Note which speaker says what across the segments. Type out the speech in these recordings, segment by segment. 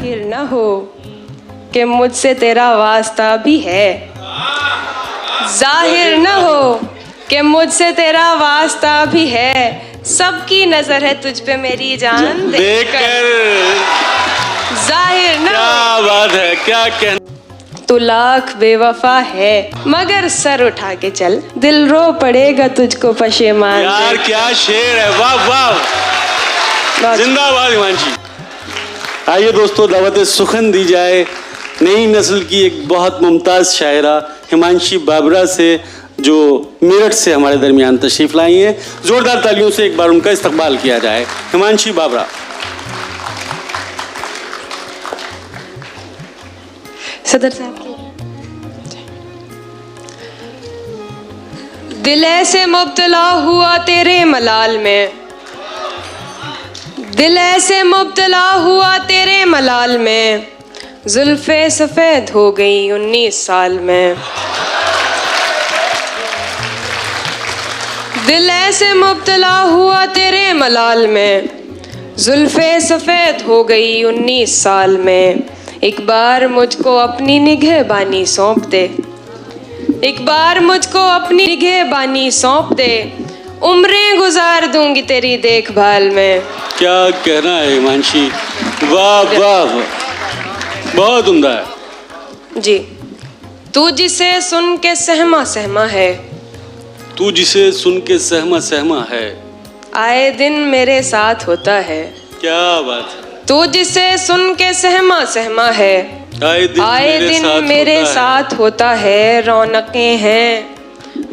Speaker 1: जाहिर न हो कि मुझसे तेरा वास्ता भी है, जाहिर न हो कि मुझसे तेरा वास्ता भी है, सबकी नजर है तुझ पे मेरी जान देखकर, जाहिर न हो।
Speaker 2: क्या बात है, क्या कहना।
Speaker 1: तू लाख बेवफा है मगर सर उठा के चल, दिल रो पड़ेगा तुझको पशेमान।
Speaker 2: यार क्या शेर है, वाह वाह, जिंदाबाद हिमांशी। आइए दोस्तों, दावत सुखन दी जाए नई नस्ल की एक बहुत मुमताज शायरा हिमांशी बाबरा से, जो मेरठ से हमारे दरमियान तशरीफ लाई हैं। जोरदार तालियों से एक बार उनका इस्तकबाल किया जाए। हिमांशी बाबरा।
Speaker 1: सदर साहब की दिल ऐसे मुब्तला हुआ तेरे मलाल में, दिल ऐसे मुब्तला हुआ तेरे मलाल में, जुल्फे सफेद हो गई 19 साल में, दिल ऐसे मुब्तला हुआ तेरे मलाल में, जुल्फे सफेद हो गई 19 साल में। एक बार मुझको अपनी निगहबानी सौंप दे, एक बार मुझको अपनी निगहबानी सौंप दे, उम्रें गुजार दूंगी तेरी देखभाल में।
Speaker 2: क्या कहना है हिमांशी, वाह वाह, बहुत उम्दा है
Speaker 1: जी। तू जिसे सुन के सहमा सहमा है,
Speaker 2: तू जिसे सुन के सहमा सहमा है,
Speaker 1: आए दिन मेरे साथ होता है।
Speaker 2: क्या बात है।
Speaker 1: तू जिसे सुन के सहमा सहमा है, आए दिन मेरे साथ होता है। रौनकें हैं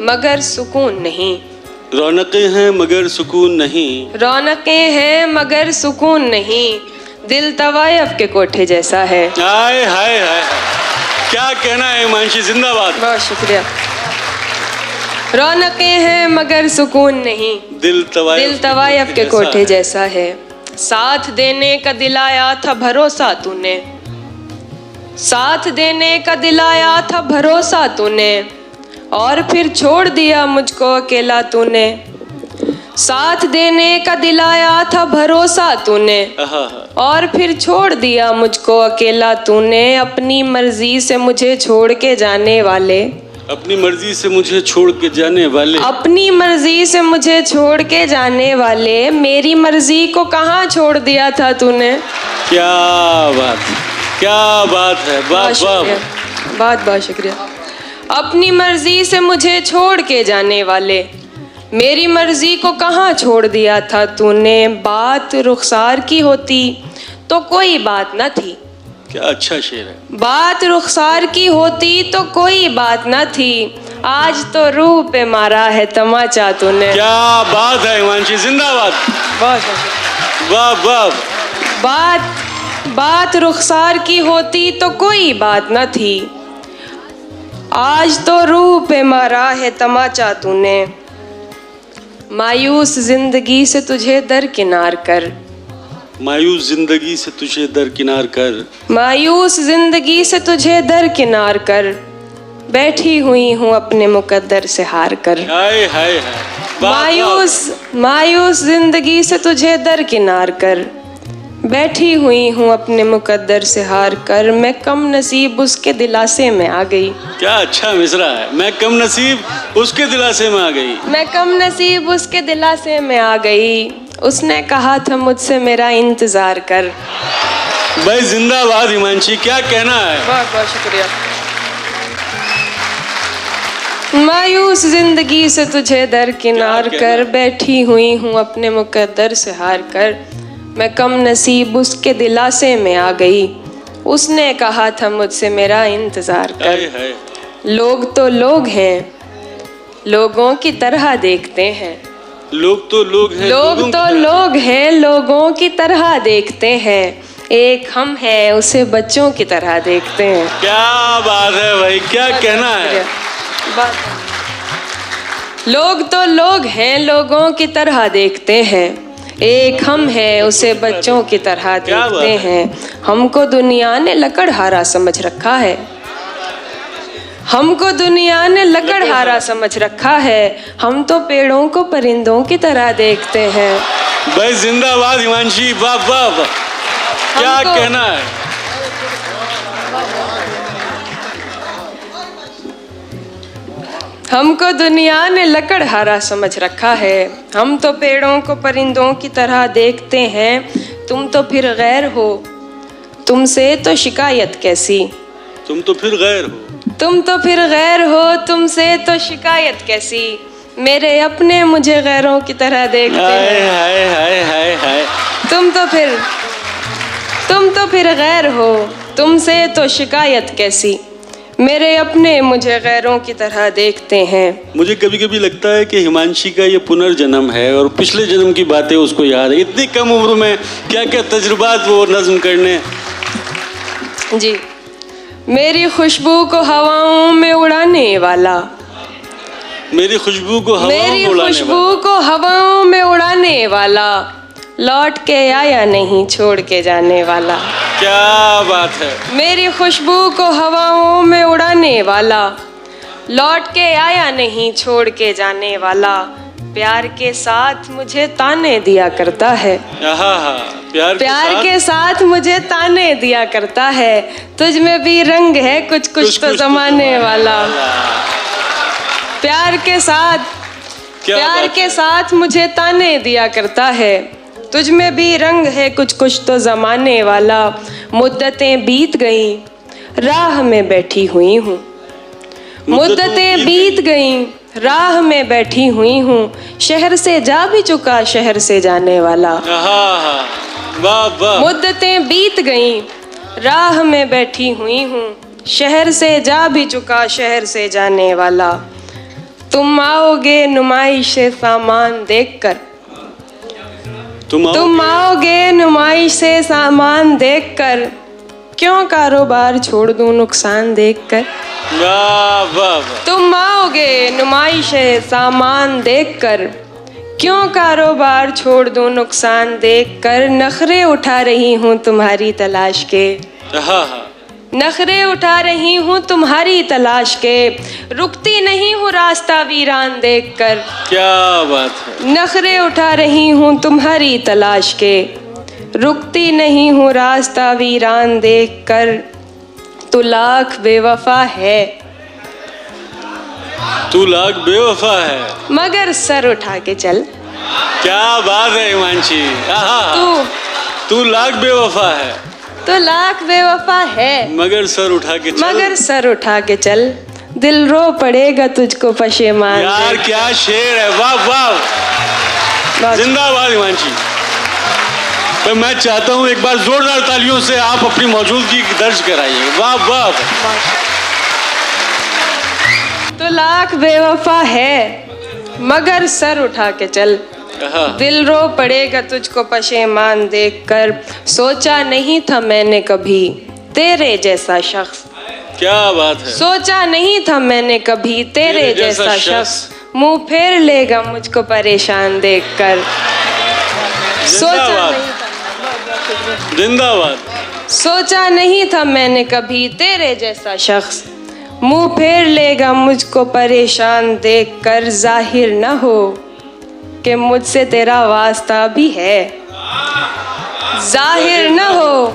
Speaker 1: मगर सुकून नहीं,
Speaker 2: रौनकें हैं मगर सुकून नहीं,
Speaker 1: रौनकें हैं मगर सुकून नहीं, दिल तवायफ के कोठे जैसा है।
Speaker 2: हाय हाय हाय, क्या कहना है हिमांशी, जिंदाबाद।
Speaker 1: बहुत शुक्रिया। रौनकें हैं मगर सुकून नहीं,
Speaker 2: दिल
Speaker 1: तवायफ के कोठे जैसा है। साथ देने का दिलाया था भरोसा तूने, साथ देने का दिलाया था भरोसा तूने, और फिर छोड़ दिया मुझको अकेला तूने। साथ देने का दिलाया था भरोसा तूने, और फिर छोड़ दिया मुझको अकेला तूने। अपनी मर्जी से मुझे छोड़ के जाने वाले,
Speaker 2: अपनी मर्जी से मुझे छोड़ के जाने वाले, अपनी
Speaker 1: मर्जी से मुझे छोड़ के जाने वाले, मेरी मर्जी को कहाँ छोड़ दिया था तूने।
Speaker 2: क्या बात, क्या बात है, बहुत
Speaker 1: बहुत शुक्रिया। अपनी मर्जी से मुझे छोड़ के जाने वाले, मेरी मर्जी को कहाँ छोड़ दिया था तूने। बात रुखसार की होती तो कोई बात न थी,
Speaker 2: क्या अच्छा शेर है।
Speaker 1: बात रुखसार की होती तो कोई बात न थी, आज तो रूह पे मारा है तमाचा तूने।
Speaker 2: क्या बात है हिमांशी, जिंदाबाद। वाह वाह।
Speaker 1: बात रुखसार की होती तो कोई बात न थी, आज तो रूह पे मारा है तमाचा तूने। मायूस जिंदगी से तुझे दरकिनार कर,
Speaker 2: मायूस जिंदगी से तुझे दरकिनार कर,
Speaker 1: मायूस जिंदगी से तुझे दरकिनार कर, बैठी हुई हूँ अपने मुकद्दर से हार कर।
Speaker 2: हाय हाय हाय,
Speaker 1: मायूस जिंदगी से तुझे दरकिनार कर, बैठी हुई हूँ अपने मुकद्दर से हार कर। मैं कम नसीब उसके दिलासे में आ गई,
Speaker 2: क्या अच्छा मिसरा है। मैं कम नसीब उसके दिलासे में आ गई,
Speaker 1: मैं कम नसीब उसके दिलासे में आ गई, उसने कहा था मुझसे मेरा इंतजार कर।
Speaker 2: भाई जिंदाबाद हिमांशी, क्या कहना है।
Speaker 1: बहुत बहुत शुक्रिया। मायूस जिंदगी से तुझे दरकिनार कर, बैठी हुई हूँ अपने मुकद्दर से हार कर। मैं कम नसीब उसके दिलासे में आ गई, उसने कहा था मुझसे मेरा इंतजार कर। लोग तो लोग हैं, लोगों की तरह देखते हैं,
Speaker 2: लोग तो लोग हैं,
Speaker 1: लोग तो लोग हैं, लोगों की तरह देखते हैं। एक हम हैं, उसे बच्चों की तरह देखते हैं।
Speaker 2: क्या बात है भाई, क्या कहना है।
Speaker 1: लोग तो लोग हैं, लोगों की तरह देखते हैं। एक हम हैं, उसे बच्चों की तरह देखते हैं। हमको दुनिया ने लकड़हारा समझ रखा है, हमको दुनिया ने लकड़हारा समझ रखा है। हम तो पेड़ों को परिंदों की तरह देखते हैं।
Speaker 2: भाई जिंदाबाद हिमांशी, वाह वाह, क्या कहना है।
Speaker 1: हमको दुनिया ने लकड़हारा समझ रखा है, हम तो पेड़ों को परिंदों की तरह देखते हैं, तुम तो फिर गैर हो, तुमसे तो शिकायत कैसी।
Speaker 2: तुम तो फिर गैर हो,
Speaker 1: तुम तो फिर गैर हो, तुमसे तो शिकायत कैसी, मेरे अपने मुझे गैरों की तरह देखते हैं।
Speaker 2: हाय हाय हाय हाय।
Speaker 1: तुम तो फिर गैर हो, तुमसे तो शिकायत कैसी, मेरे अपने मुझे गैरों की तरह देखते हैं।
Speaker 2: मुझे कभी कभी लगता है कि हिमांशी का ये पुनर्जन्म है और पिछले जन्म की बातें उसको याद है। इतनी कम उम्र में क्या क्या तजुर्बात वो नज्म करने।
Speaker 1: जी, मेरी खुशबू को हवाओं में उड़ाने वाला,
Speaker 2: मेरी खुशबू को
Speaker 1: हवाओं में उड़ाने वाला, लौट के आया नहीं छोड़ के जाने वाला।
Speaker 2: क्या बात है।
Speaker 1: मेरी खुशबू को हवाओं में उड़ाने वाला, लौट के आया नहीं छोड़ के जाने वाला, प्यार के साथ मुझे ताने दिया करता है। प्यार के साथ मुझे ताने दिया करता है, तुझ में भी रंग है कुछ कुछ तो जमाने वाला। प्यार के साथ मुझे ताने दिया करता है, तुझ में भी रंग है कुछ कुछ तो जमाने वाला। मुद्दतें बीत गईं, राह में बैठी हुई हूँ, मुद्दतें बीत गईं, राह में बैठी हुई हूँ, शहर से जा भी चुका शहर से जाने वाला। मुद्दतें बीत गईं, राह में बैठी हुई हूँ, शहर से जा भी चुका शहर से जाने वाला। तुम आओगे नुमाइश से सामान देखकर, तुम आओगे नुमाइश से सामान देखकर, क्यों कारोबार छोड़ दूं नुकसान देखकर। तुम आओगे नुमाइश से सामान देखकर, क्यों कारोबार छोड़ दूं नुकसान देखकर। नखरे उठा रही हूँ तुम्हारी तलाश के, नखरे उठा रही हूँ तुम्हारी तलाश के, रुकती नहीं हूँ रास्ता वीरान देखकर।
Speaker 2: क्या बात है।
Speaker 1: नखरे उठा रही हूँ तुम्हारी तलाश के, रुकती नहीं हूँ रास्ता वीरान देखकर। तू लाख बेवफा है,
Speaker 2: तू लाख बेवफा है,
Speaker 1: मगर सर उठा के चल।
Speaker 2: क्या बात है हिमांशी। तू लाख बेवफा है,
Speaker 1: तो लाख बेवफा है,
Speaker 2: मगर सर उठा के चल।
Speaker 1: मगर सर उठा के चल, दिल रो पड़ेगा तुझको पशेमान।
Speaker 2: यार क्या शेर है। वाह वाह, जिंदाबाद हिमांशी। तो मैं चाहता हूँ एक बार जोरदार तालियों से आप अपनी मौजूदगी दर्ज कराइए। वाह वाह।
Speaker 1: तो लाख बेवफा है, मगर सर उठा के चल, दिल रो पड़ेगा तुझको पशेमान देखकर। सोचा नहीं था मैंने कभी तेरे जैसा शख्स,
Speaker 2: क्या बात है। सोचा
Speaker 1: नहीं था मैंने कभी तेरे जैसा शख्स, मुंह फेर लेगा मुझको परेशान देखकर।
Speaker 2: जिंदाबाद।
Speaker 1: सोचा नहीं था मैंने कभी तेरे जैसा शख्स, मुंह फेर लेगा मुझको परेशान देखकर। जाहिर न हो कि मुझसे तेरा वास्ता भी है, जाहिर न हो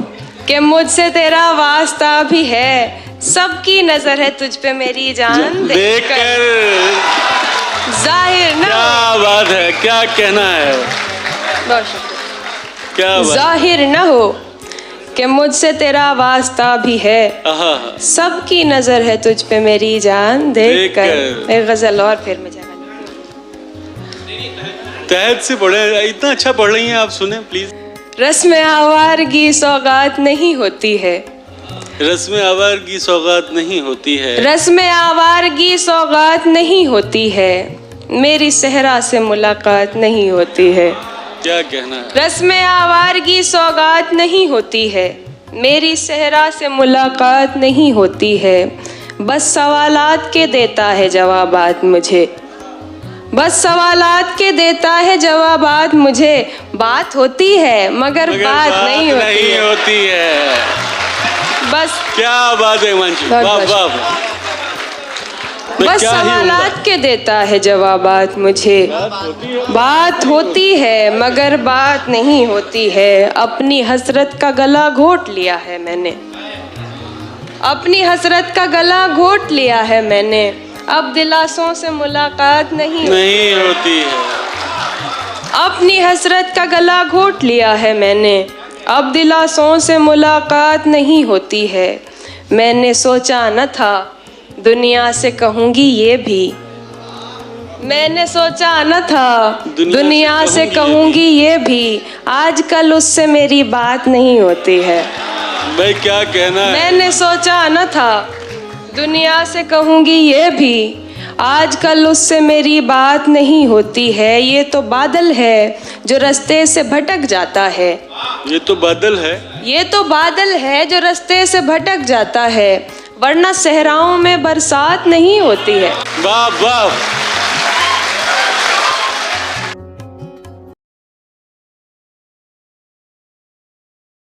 Speaker 1: कि मुझसे तेरा वास्ता भी है, सबकी नजर है तुझ पे मेरी जान देखकर। जाहिर न,
Speaker 2: क्या बात है, क्या कहना है।
Speaker 1: बहुत शुक्रिया।
Speaker 2: क्या बात।
Speaker 1: जाहिर न हो कि मुझसे तेरा वास्ता भी है, सबकी नजर है तुझ पे मेरी जान देखकर। एक गजल और फिर मैं
Speaker 2: तहत से पढ़े, इतना अच्छा पढ़ रही हैं आप, सुने प्लीज।
Speaker 1: रस्म आवारगी सौगात नहीं होती है,
Speaker 2: रस्म आवारगी सौगात नहीं होती है,
Speaker 1: रस्म आवारगी सौगात नहीं होती है, मेरी सहरा से मुलाकात नहीं होती है।
Speaker 2: क्या कहना है।
Speaker 1: रस्म आवारगी सौगात नहीं होती है, मेरी सहरा से मुलाकात नहीं होती है, बस सवालात के देता है जवाबात मुझे, बस सवालात के देता है जवाबात मुझे। बात होती है मगर बात नहीं होती
Speaker 2: है।
Speaker 1: बस
Speaker 2: क्या बात है हिमांशी। वाह वाह।
Speaker 1: बस सवालात के देता है जवाबात मुझे, बात होती है मगर बात नहीं होती है, अपनी हसरत का गला घोट लिया है मैंने, अपनी हसरत का गला घोट लिया है मैंने, अब दिलासों से मुलाकात नहीं
Speaker 2: होती है।
Speaker 1: अपनी हसरत का गला घोट लिया है मैंने, अब दिलासों से मुलाकात नहीं होती है। मैंने सोचा न था दुनिया से कहूँगी ये भी, मैंने सोचा न था दुनिया से कहूँगी ये भी, आजकल उससे मेरी बात नहीं होती है।
Speaker 2: भाई क्या कहना है।
Speaker 1: मैंने सोचा न था दुनिया से कहूँगी ये भी, आजकल उससे मेरी बात नहीं होती है। ये तो बादल है जो रास्ते से भटक जाता है,
Speaker 2: ये तो बादल है,
Speaker 1: ये तो बादल है जो रास्ते से भटक जाता है, वरना सहराओं में बरसात नहीं होती है।
Speaker 2: वाह वाह।